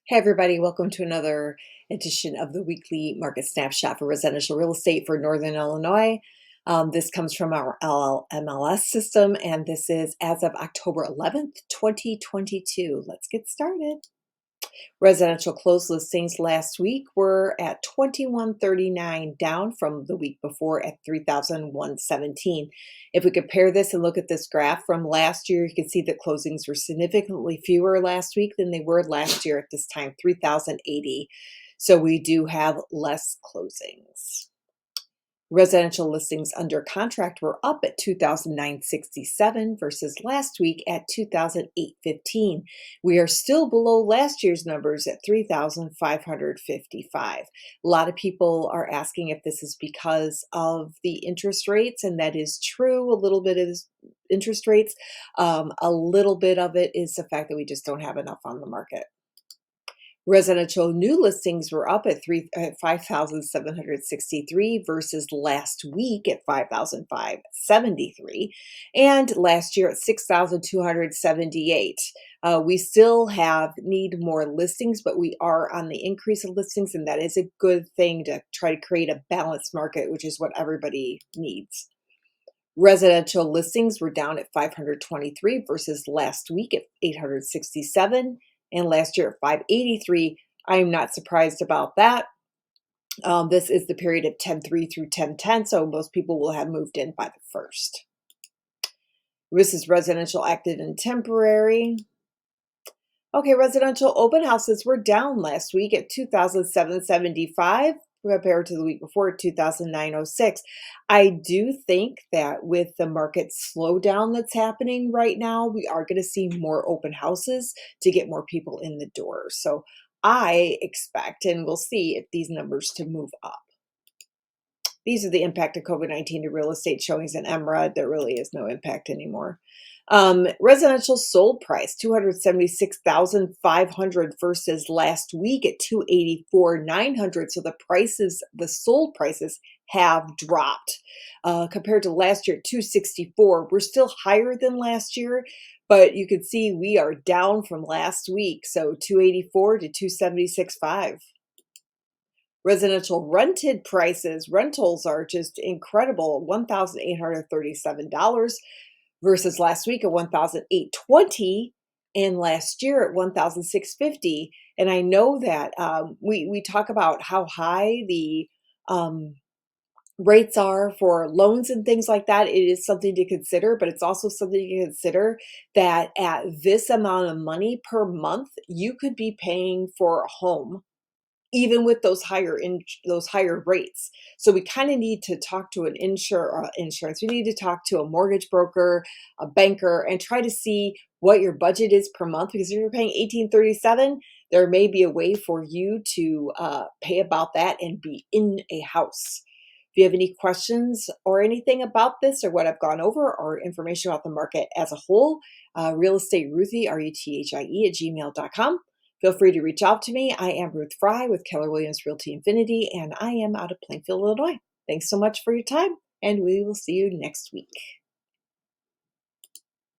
Hey everybody, welcome to another edition of the weekly market snapshot for residential real estate for Northern Illinois. This comes from our MLS system, and this is as of October 11th, 2022. Let's get started. Residential closed listings last week were at 2139, down from the week before at 3,117. If we compare this and look at this graph from last year, you can see that closings were significantly fewer last week than they were last year at this time, 3,080. So we do have less closings. Residential listings under contract were up at 2,967 versus last week at 2,815. We are still below last year's numbers at 3,555. A lot of people are asking if this is because of the interest rates, and that is true. A little bit of interest rates. A little bit of it is the fact that we just don't have enough on the market. Residential new listings were up at 5,763 versus last week at 5,573, and last year at 6,278. We still need more listings, but we are on the increase of listings, and that is a good thing to try to create a balanced market, which is what everybody needs. Residential listings were down at 523 versus last week at 867 and last year at 583. I'm not surprised about that. This is the period of 10/3 through 10/10, so most people will have moved in by the 1st. This is residential active and temporary. Okay, residential open houses were down last week at 2,775 compared to the week before at 2,906. I do think that with the market slowdown that's happening right now, we are going to see more open houses to get more people in the door. So I expect, and we'll see if these numbers to move up. These are the impact of COVID-19 to real estate showings in MRED. There really is no impact anymore. Residential sold price, 276,500 versus last week at 284,900. So the sold prices have dropped compared to last year at 264. We're still higher than last year, but you can see we are down from last week. So 284 to 276.5. Residential rented prices, rentals are just incredible, $1,837 versus last week at $1,820 and last year at $1,650. And I know that we talk about how high the rates are for loans and things like that. It is something to consider, but it's also something to consider that at this amount of money per month, you could be paying for a home even with those higher rates. So we kind of need to talk to an insurance. We need to talk to a mortgage broker, a banker, and try to see what your budget is per month. Because if you're paying $1,837, there may be a way for you to pay about that and be in a house. If you have any questions or anything about this or what I've gone over or information about the market as a whole, Realestateruthie, Ruthie @gmail.com. Feel free to reach out to me. I am Ruth Fry with Keller Williams Realty Infinity, and I am out of Plainfield, Illinois. Thanks so much for your time, and we will see you next week.